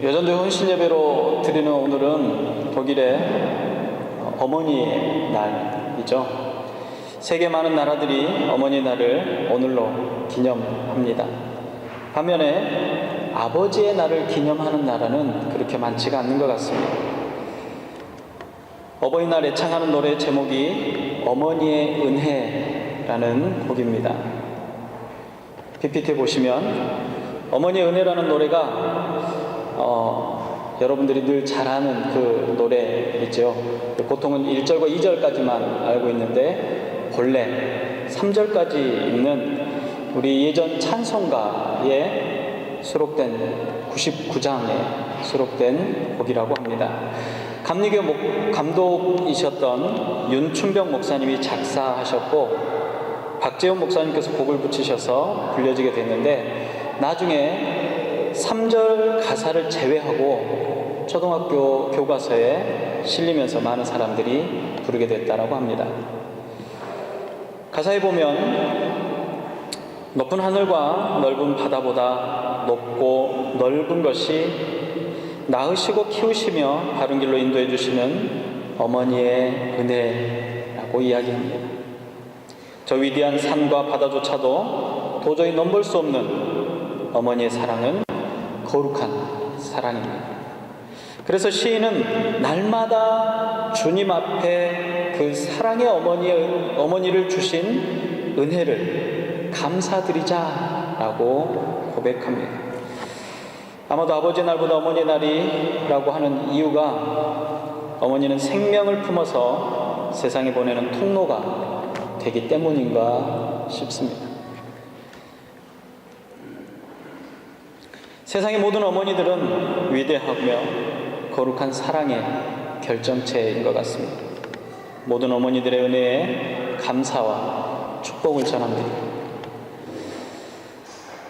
여전도 혼신 예배로 드리는 오늘은 독일의 어머니의 날이죠. 세계 많은 나라들이 어머니 날을 오늘로 기념합니다. 반면에 아버지의 날을 기념하는 나라는 그렇게 많지가 않는 것 같습니다. 어버이날 애창하는 노래 제목이 어머니의 은혜라는 곡입니다. PPT 보시면 어머니의 은혜라는 노래가 여러분들이 늘 잘 아는 그 노래이죠. 보통은 1절과 2절까지만 알고 있는데 본래 3절까지 있는 우리 예전 찬송가에 수록된 99장에 수록된 곡이라고 합니다. 감리교 감독이셨던 윤춘병 목사님이 작사하셨고 박재훈 목사님께서 곡을 붙이셔서 불려지게 됐는데 나중에 3절 가사를 제외하고 초등학교 교과서에 실리면서 많은 사람들이 부르게 됐다고 합니다. 가사에 보면 높은 하늘과 넓은 바다보다 높고 넓은 것이 낳으시고 키우시며 바른 길로 인도해 주시는 어머니의 은혜라고 이야기합니다. 저 위대한 산과 바다조차도 도저히 넘볼 수 없는 어머니의 사랑은 거룩한 사랑입니다. 그래서 시인은 날마다 주님 앞에 그 사랑의 어머니를 주신 은혜를 감사드리자라고 고백합니다. 아마도 아버지 날보다 어머니 날이라고 하는 이유가 어머니는 생명을 품어서 세상에 보내는 통로가 되기 때문인가 싶습니다. 세상의 모든 어머니들은 위대하며 거룩한 사랑의 결정체인 것 같습니다. 모든 어머니들의 은혜에 감사와 축복을 전합니다.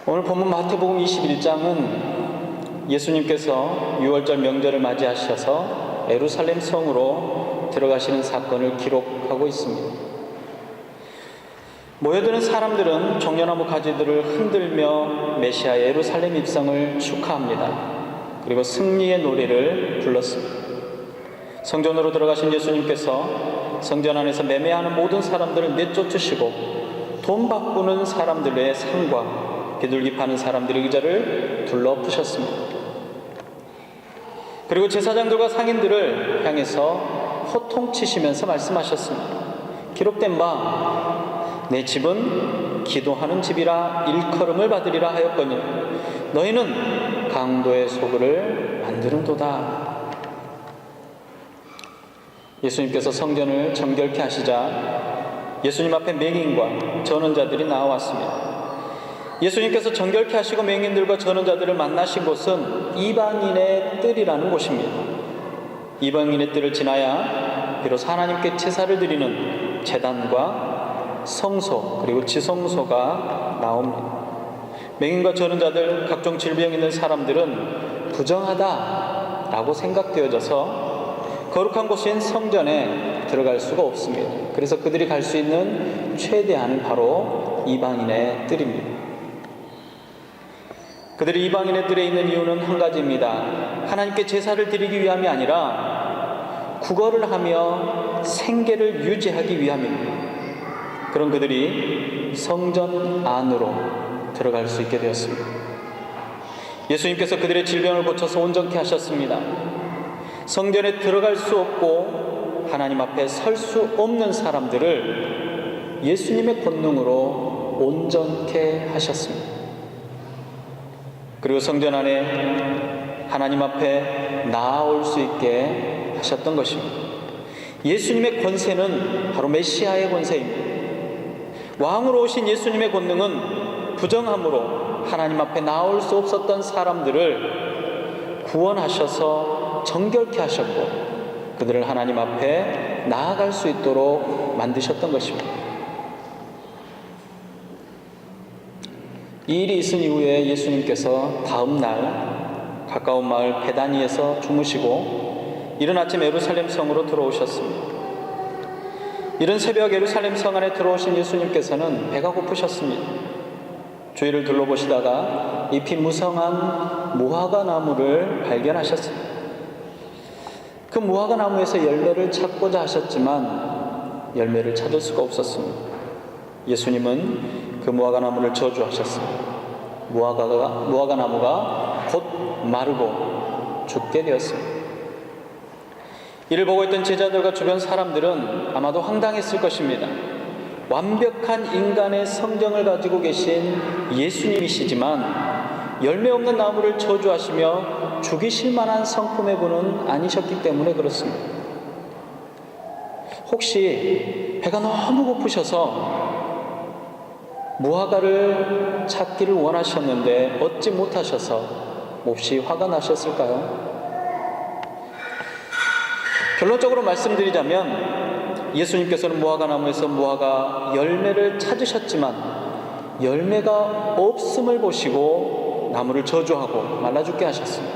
오늘 본문 마태복음 21장은 예수님께서 6월절 명절을 맞이하셔서 예루살렘 성으로 들어가시는 사건을 기록하고 있습니다. 모여드는 사람들은 종려나무 가지들을 흔들며 메시아 예루살렘 입성을 축하합니다. 그리고 승리의 노래를 불렀습니다. 성전으로 들어가신 예수님께서 성전 안에서 매매하는 모든 사람들을 내쫓으시고 돈 바꾸는 사람들의 상과 비둘기 파는 사람들의 의자를 둘러부셨습니다. 그리고 제사장들과 상인들을 향해서 호통치시면서 말씀하셨습니다. 기록된 바 내 집은 기도하는 집이라 일컬음을 받으리라 하였거니 너희는 강도의 소굴을 만드는도다. 예수님께서 성전을 정결케 하시자 예수님 앞에 맹인과 전원자들이 나와왔습니다. 예수님께서 정결케 하시고 맹인들과 전원자들을 만나신 곳은 이방인의 뜰이라는 곳입니다. 이방인의 뜰을 지나야 비로소 하나님께 제사를 드리는 제단과 성소 그리고 지성소가 나옵니다. 맹인과 전원자들 각종 질병 있는 사람들은 부정하다라고 생각되어져서 거룩한 곳인 성전에 들어갈 수가 없습니다. 그래서 그들이 갈 수 있는 최대한은 바로 이방인의 뜰입니다. 그들이 이방인의 뜰에 있는 이유는 한 가지입니다. 하나님께 제사를 드리기 위함이 아니라 구걸을 하며 생계를 유지하기 위함입니다. 그런 그들이 성전 안으로 들어갈 수 있게 되었습니다. 예수님께서 그들의 질병을 고쳐서 온전케 하셨습니다. 성전에 들어갈 수 없고 하나님 앞에 설 수 없는 사람들을 예수님의 권능으로 온전케 하셨습니다. 그리고 성전 안에 하나님 앞에 나아올 수 있게 하셨던 것입니다. 예수님의 권세는 바로 메시아의 권세입니다. 왕으로 오신 예수님의 권능은 부정함으로 하나님 앞에 나올 수 없었던 사람들을 구원하셔서 정결케 하셨고 그들을 하나님 앞에 나아갈 수 있도록 만드셨던 것입니다. 이 일이 있은 이후에 예수님께서 다음 날 가까운 마을 베다니에서 주무시고 이른 아침 예루살렘 성으로 들어오셨습니다. 이른 새벽 예루살렘 성 안에 들어오신 예수님께서는 배가 고프셨습니다. 주위를 둘러보시다가 잎이 무성한 무화과 나무를 발견하셨습니다. 그 무화과 나무에서 열매를 찾고자 하셨지만 열매를 찾을 수가 없었습니다. 예수님은 그 무화과 나무를 저주하셨습니다. 무화과 나무가 곧 마르고 죽게 되었습니다. 이를 보고 있던 제자들과 주변 사람들은 아마도 황당했을 것입니다. 완벽한 인간의 성정을 가지고 계신 예수님이시지만 열매 없는 나무를 저주하시며 죽이실 만한 성품의 분은 아니셨기 때문에 그렇습니다. 혹시 배가 너무 고프셔서 무화과를 찾기를 원하셨는데 얻지 못하셔서 몹시 화가 나셨을까요? 결론적으로 말씀드리자면 예수님께서는 무화과 나무에서 무화과 열매를 찾으셨지만 열매가 없음을 보시고 나무를 저주하고 말라 죽게 하셨습니다.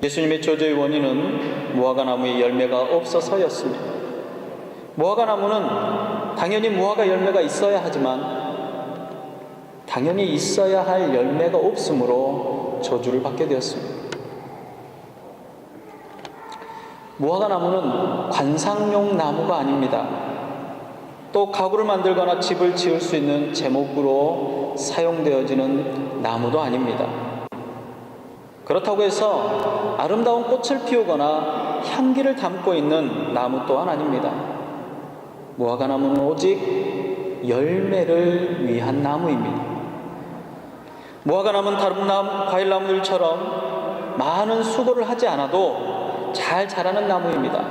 예수님의 저주의 원인은 무화과 나무에 열매가 없어서였습니다. 무화과 나무는 당연히 무화과 열매가 있어야 하지만 당연히 있어야 할 열매가 없으므로 저주를 받게 되었습니다. 무화과 나무는 관상용 나무가 아닙니다. 또 가구를 만들거나 집을 지을 수 있는 제목으로 사용되어지는 나무도 아닙니다. 그렇다고 해서 아름다운 꽃을 피우거나 향기를 담고 있는 나무 또한 아닙니다. 무화과 나무는 오직 열매를 위한 나무입니다. 무화과 나무는 다른 과일나무들처럼 많은 수고를 하지 않아도 잘 자라는 나무입니다.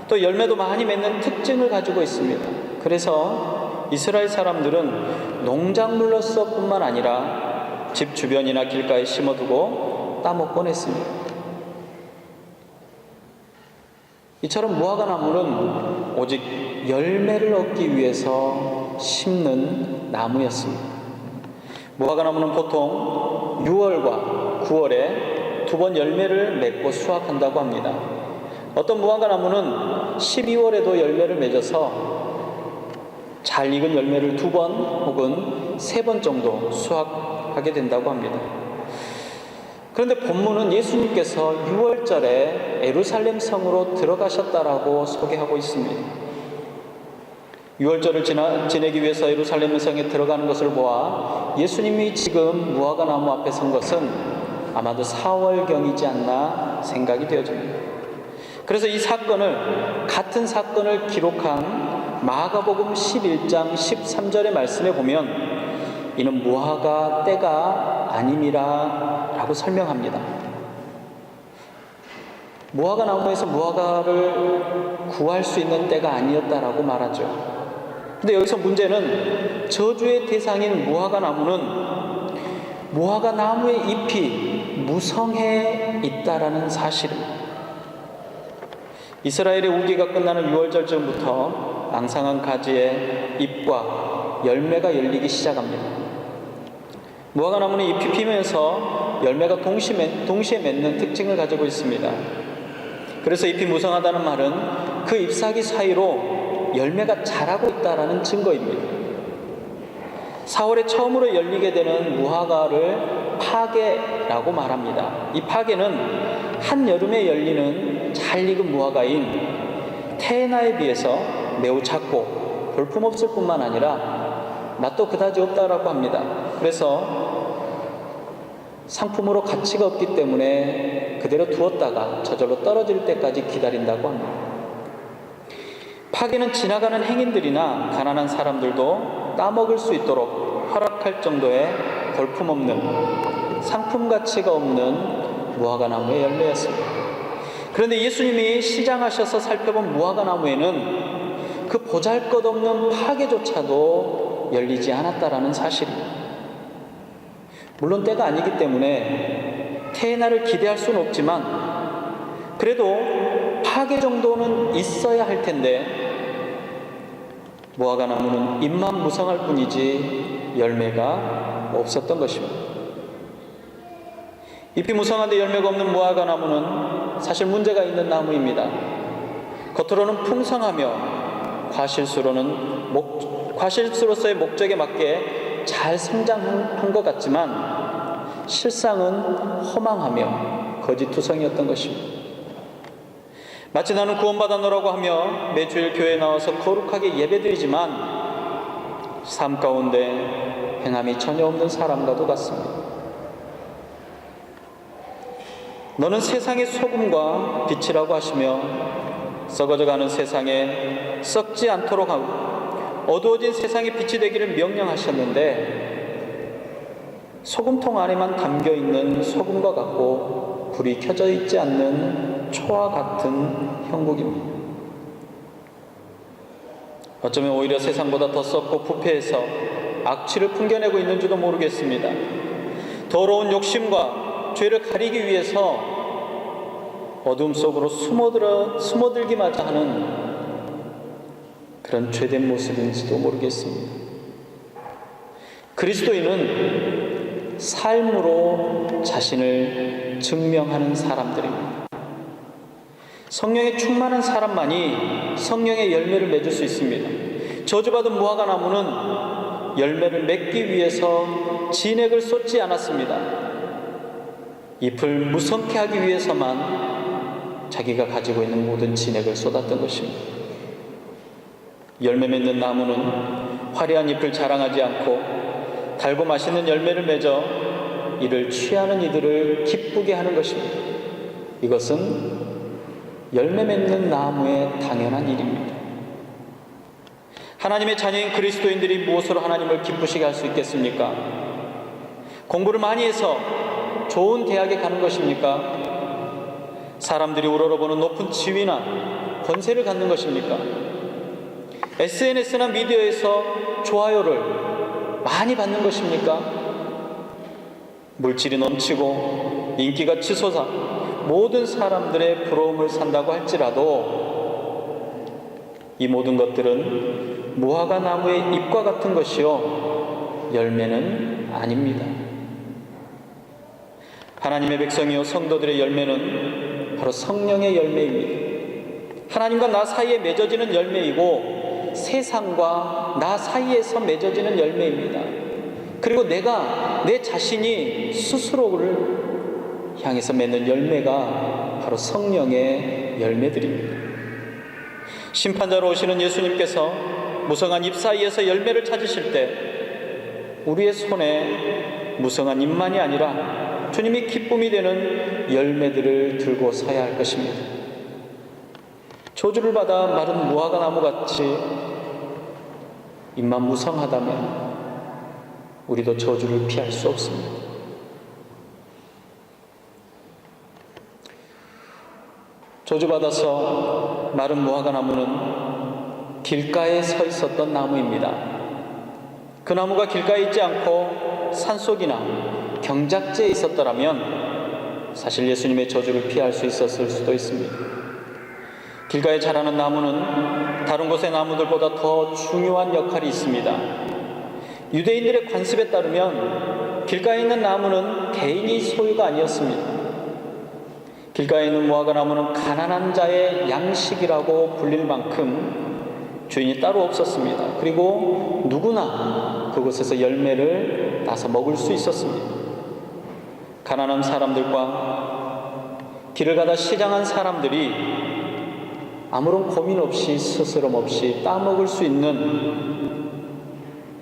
또 열매도 많이 맺는 특징을 가지고 있습니다. 그래서 이스라엘 사람들은 농작물로서 뿐만 아니라 집 주변이나 길가에 심어두고 따먹곤 했습니다. 이처럼 무화과 나무는 오직 열매를 얻기 위해서 심는 나무였습니다. 무화과 나무는 보통 6월과 9월에 두 번 열매를 맺고 수확한다고 합니다. 어떤 무화과 나무는 12월에도 열매를 맺어서 잘 익은 열매를 2번 혹은 3번 정도 수확하게 된다고 합니다. 그런데 본문은 예수님께서 6월절에 예루살렘 성으로 들어가셨다라고 소개하고 있습니다. 6월절을 지내기 위해서 예루살렘 성에 들어가는 것을 보아 예수님이 지금 무화과 나무 앞에 선 것은 아마도 4월경이지 않나 생각이 되어집니다. 그래서 이 사건을, 같은 사건을 기록한 마가복음 11장 13절의 말씀에 보면 이는 무화과 때가 아님이라 라고 설명합니다. 무화과 나무에서 무화과를 구할 수 있는 때가 아니었다라고 말하죠. 근데 여기서 문제는 저주의 대상인 무화과 나무는 무화과 나무의 잎이 무성해 있다라는 사실입니다. 이스라엘의 우기가 끝나는 6월절 전부터 앙상한 가지에 잎과 열매가 열리기 시작합니다. 무화과 나무는 잎이 피면서 열매가 동시에 맺는 특징을 가지고 있습니다. 그래서 잎이 무성하다는 말은 그 잎사귀 사이로 열매가 자라고 있다라는 증거입니다. 4월에 처음으로 열리게 되는 무화과를 파게라고 말합니다. 이 파게는 한여름에 열리는 잘 익은 무화과인 테에나에 비해서 매우 작고 볼품없을 뿐만 아니라 맛도 그다지 없다라고 합니다. 그래서 상품으로 가치가 없기 때문에 그대로 두었다가 저절로 떨어질 때까지 기다린다고 합니다. 파게는 지나가는 행인들이나 가난한 사람들도 따먹을 수 있도록 허락할 정도의 볼품없는, 상품 가치가 없는 무화과 나무의 열매였습니다. 그런데 예수님이 시장하셔서 살펴본 무화과 나무에는 그 보잘것없는 파게조차도 열리지 않았다라는 사실입니다. 물론 때가 아니기 때문에 테에나를 기대할 수는 없지만 그래도 파게 정도는 있어야 할 텐데 무화과 나무는 잎만 무성할 뿐이지 열매가 없었던 것입니다. 잎이 무성한데 열매가 없는 무화과 나무는 사실 문제가 있는 나무입니다. 겉으로는 풍성하며 과실수로서의 목적에 맞게 잘 성장한 것 같지만 실상은 허망하며 거짓투성이었던 것입니다. 마치 나는 구원받았노라고 하며 매주일 교회에 나와서 거룩하게 예배드리지만 삶 가운데 행함이 전혀 없는 사람과도 같습니다. 너는 세상의 소금과 빛이라고 하시며 썩어져가는 세상에 썩지 않도록 하고 어두워진 세상의 빛이 되기를 명령하셨는데 소금통 안에만 담겨있는 소금과 같고 불이 켜져 있지 않는 초와 같은 형국입니다. 어쩌면 오히려 세상보다 더 썩고 부패해서 악취를 풍겨내고 있는지도 모르겠습니다. 더러운 욕심과 죄를 가리기 위해서 어둠 속으로 숨어들기마저 하는 그런 죄된 모습인지도 모르겠습니다. 그리스도인은 삶으로 자신을 증명하는 사람들입니다. 성령에 충만한 사람만이 성령의 열매를 맺을 수 있습니다. 저주받은 무화과 나무는 열매를 맺기 위해서 진액을 쏟지 않았습니다. 잎을 무성케 하기 위해서만 자기가 가지고 있는 모든 진액을 쏟았던 것입니다. 열매 맺는 나무는 화려한 잎을 자랑하지 않고 달고 맛있는 열매를 맺어 이를 취하는 이들을 기쁘게 하는 것입니다. 이것은 열매 맺는 나무의 당연한 일입니다. 하나님의 자녀인 그리스도인들이 무엇으로 하나님을 기쁘시게 할 수 있겠습니까? 공부를 많이 해서 좋은 대학에 가는 것입니까? 사람들이 우러러보는 높은 지위나 권세를 갖는 것입니까? SNS나 미디어에서 좋아요를 많이 받는 것입니까? 물질이 넘치고 인기가 치솟아 모든 사람들의 부러움을 산다고 할지라도 이 모든 것들은 무화과 나무의 잎과 같은 것이요 열매는 아닙니다. 하나님의 백성이요 성도들의 열매는 바로 성령의 열매입니다. 하나님과 나 사이에 맺어지는 열매이고 세상과 나 사이에서 맺어지는 열매입니다. 그리고 내가 내 자신이 스스로를 향해서 맺는 열매가 바로 성령의 열매들입니다. 심판자로 오시는 예수님께서 무성한 잎 사이에서 열매를 찾으실 때 우리의 손에 무성한 잎만이 아니라 주님이 기쁨이 되는 열매들을 들고 서야 할 것입니다. 저주를 받아 마른 무화과 나무같이 잎만 무성하다면 우리도 저주를 피할 수 없습니다. 저주받아서 마른 무화과 나무는 길가에 서 있었던 나무입니다. 그 나무가 길가에 있지 않고 산속이나 경작지에 있었더라면 사실 예수님의 저주를 피할 수 있었을 수도 있습니다. 길가에 자라는 나무는 다른 곳의 나무들보다 더 중요한 역할이 있습니다. 유대인들의 관습에 따르면 길가에 있는 나무는 개인이 소유가 아니었습니다. 길가에 있는 무화과 나무는 가난한 자의 양식이라고 불릴 만큼 주인이 따로 없었습니다. 그리고 누구나 그곳에서 열매를 따서 먹을 수 있었습니다. 가난한 사람들과 길을 가다 시장한 사람들이 아무런 고민 없이 스스럼 없이 따먹을 수 있는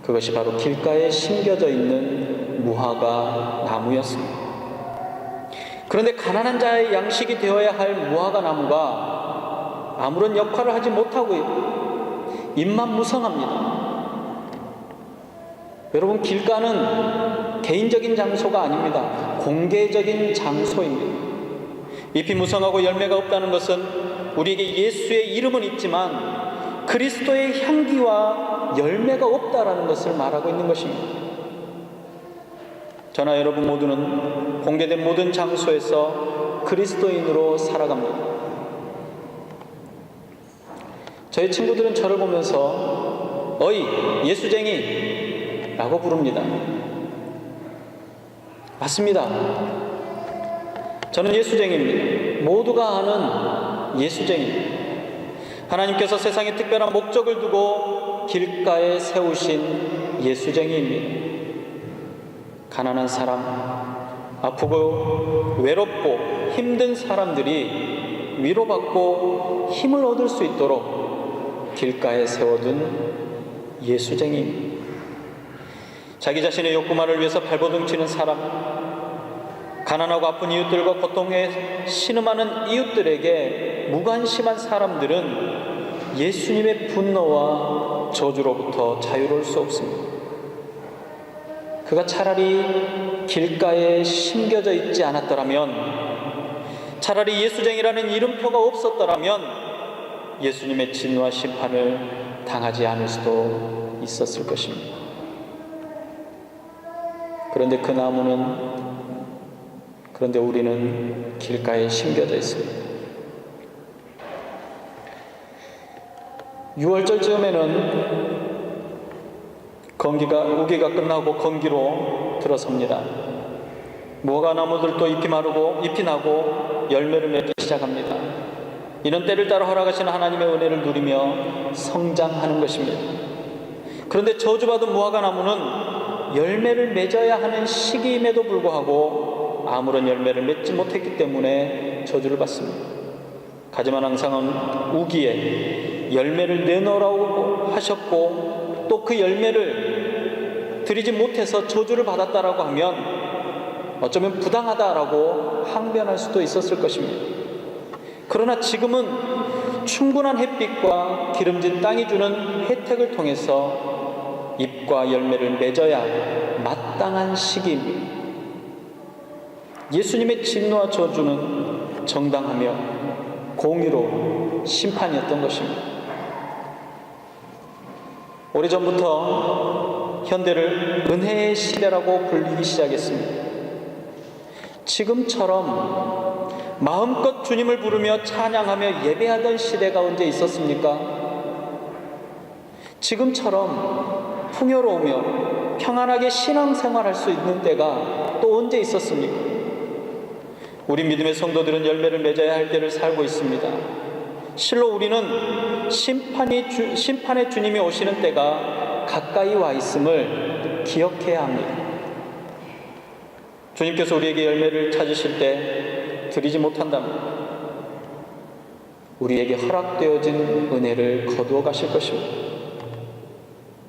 그것이 바로 길가에 심겨져 있는 무화과 나무였습니다. 그런데 가난한 자의 양식이 되어야 할 무화과 나무가 아무런 역할을 하지 못하고 잎만 무성합니다. 여러분, 길가는 개인적인 장소가 아닙니다. 공개적인 장소입니다. 잎이 무성하고 열매가 없다는 것은 우리에게 예수의 이름은 있지만 그리스도의 향기와 열매가 없다라는 것을 말하고 있는 것입니다. 저나 여러분 모두는 공개된 모든 장소에서 그리스도인으로 살아갑니다. 저희 친구들은 저를 보면서 어이 예수쟁이 라고 부릅니다. 맞습니다. 저는 예수쟁이입니다. 모두가 아는 예수쟁이입니다. 하나님께서 세상에 특별한 목적을 두고 길가에 세우신 예수쟁이입니다. 가난한 사람, 아프고 외롭고 힘든 사람들이 위로받고 힘을 얻을 수 있도록 길가에 세워둔 예수쟁이, 자기 자신의 욕구만을 위해서 발버둥 치는 사람, 가난하고 아픈 이웃들과 고통에 신음하는 이웃들에게 무관심한 사람들은 예수님의 분노와 저주로부터 자유로울 수 없습니다. 그가 차라리 길가에 심겨져 있지 않았더라면, 차라리 예수쟁이라는 이름표가 없었더라면 예수님의 진노와 심판을 당하지 않을 수도 있었을 것입니다. 그런데 우리는 길가에 심겨져 있습니다. 6월절쯤에는 우기가 끝나고 건기로 들어섭니다. 무화과나무들도 잎이 나고 열매를 맺기 시작합니다. 이는 때를 따라 허락하시는 하나님의 은혜를 누리며 성장하는 것입니다. 그런데 저주받은 무화과나무는 열매를 맺어야 하는 시기임에도 불구하고 아무런 열매를 맺지 못했기 때문에 저주를 받습니다. 가지만 항상은 우기에 열매를 내놓으라고 하셨고, 또 그 열매를 드리지 못해서 저주를 받았다라고 하면 어쩌면 부당하다라고 항변할 수도 있었을 것입니다. 그러나 지금은 충분한 햇빛과 기름진 땅이 주는 혜택을 통해서 잎과 열매를 맺어야 마땅한 시기입니다. 예수님의 진노와 저주는 정당하며 공의로 심판이었던 것입니다. 오래전부터 현대를 은혜의 시대라고 불리기 시작했습니다. 지금처럼 마음껏 주님을 부르며 찬양하며 예배하던 시대가 언제 있었습니까? 지금처럼 풍요로우며 평안하게 신앙생활할 수 있는 때가 또 언제 있었습니까? 우리 믿음의 성도들은 열매를 맺어야 할 때를 살고 있습니다. 실로 우리는 심판의 주님이 오시는 때가 가까이 와 있음을 기억해야 합니다. 주님께서 우리에게 열매를 찾으실 때 드리지 못한다면 우리에게 허락되어진 은혜를 거두어 가실 것입니다.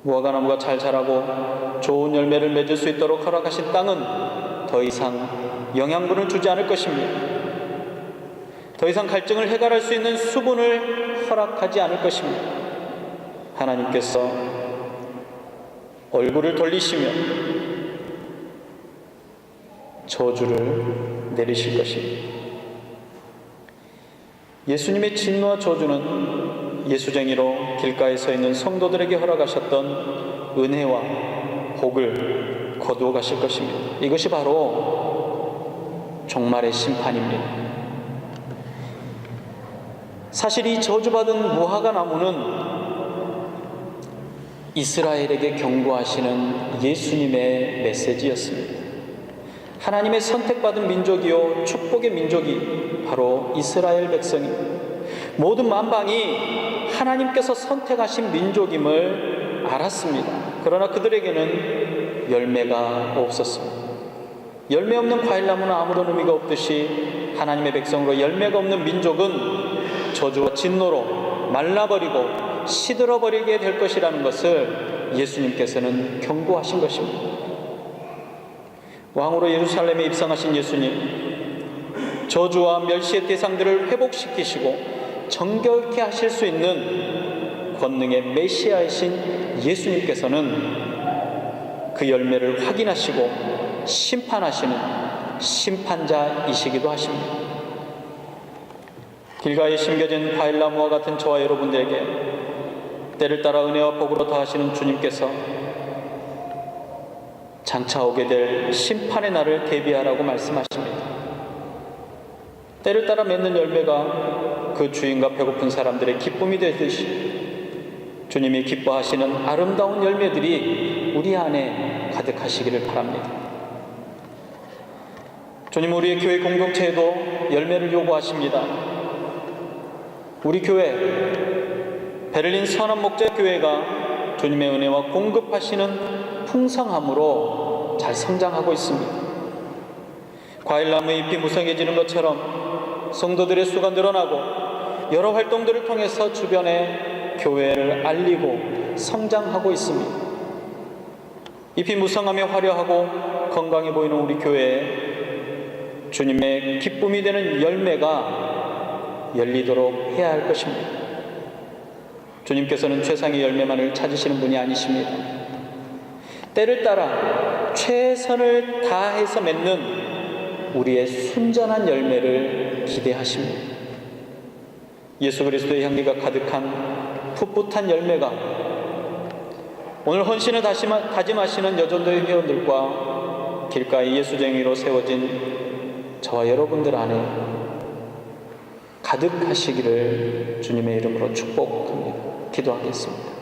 무화과나무가 잘 자라고 좋은 열매를 맺을 수 있도록 허락하신 땅은 더 이상 영양분을 주지 않을 것입니다. 더 이상 갈증을 해결할 수 있는 수분을 허락하지 않을 것입니다. 하나님께서 얼굴을 돌리시며 저주를 내리실 것입니다. 예수님의 진노와 저주는 예수쟁이로 길가에 서 있는 성도들에게 허락하셨던 은혜와 복을 거두어 가실 것입니다. 이것이 바로 종말의 심판입니다. 사실 이 저주받은 무화과나무는 이스라엘에게 경고하시는 예수님의 메시지였습니다. 하나님의 선택받은 민족이요 축복의 민족이 바로 이스라엘 백성입니다. 모든 만방이 하나님께서 선택하신 민족임을 알았습니다. 그러나 그들에게는 열매가 없었습니다. 열매 없는 과일나무는 아무런 의미가 없듯이 하나님의 백성으로 열매가 없는 민족은 저주와 진노로 말라버리고 시들어버리게 될 것이라는 것을 예수님께서는 경고하신 것입니다. 왕으로 예루살렘에 입성하신 예수님, 저주와 멸시의 대상들을 회복시키시고 정결케 하실 수 있는 권능의 메시아이신 예수님께서는 그 열매를 확인하시고 심판하시는 심판자이시기도 하십니다. 길가에 심겨진 과일나무와 같은 저와 여러분들에게 때를 따라 은혜와 복으로 더하시는 주님께서 장차 오게 될 심판의 날을 대비하라고 말씀하십니다. 때를 따라 맺는 열매가 그 주인과 배고픈 사람들의 기쁨이 되듯이 주님이 기뻐하시는 아름다운 열매들이 우리 안에 가득하시기를 바랍니다. 주님, 우리의 교회 공동체에도 열매를 요구하십니다. 우리 교회 베를린 선한목자교회가 주님의 은혜와 공급하시는 풍성함으로 잘 성장하고 있습니다. 과일나무 잎이 무성해지는 것처럼 성도들의 수가 늘어나고 여러 활동들을 통해서 주변에 교회를 알리고 성장하고 있습니다. 잎이 무성하며 화려하고 건강해 보이는 우리 교회에 주님의 기쁨이 되는 열매가 열리도록 해야 할 것입니다. 주님께서는 최상의 열매만을 찾으시는 분이 아니십니다. 때를 따라 최선을 다해서 맺는 우리의 순전한 열매를 기대하십니다. 예수 그리스도의 향기가 가득한 풋풋한 열매가 오늘 헌신을 다짐하시는 여전도의 회원들과 길가의 예수쟁이로 세워진 저와 여러분들 안에 가득하시기를 주님의 이름으로 축복합니다. 기도하겠습니다.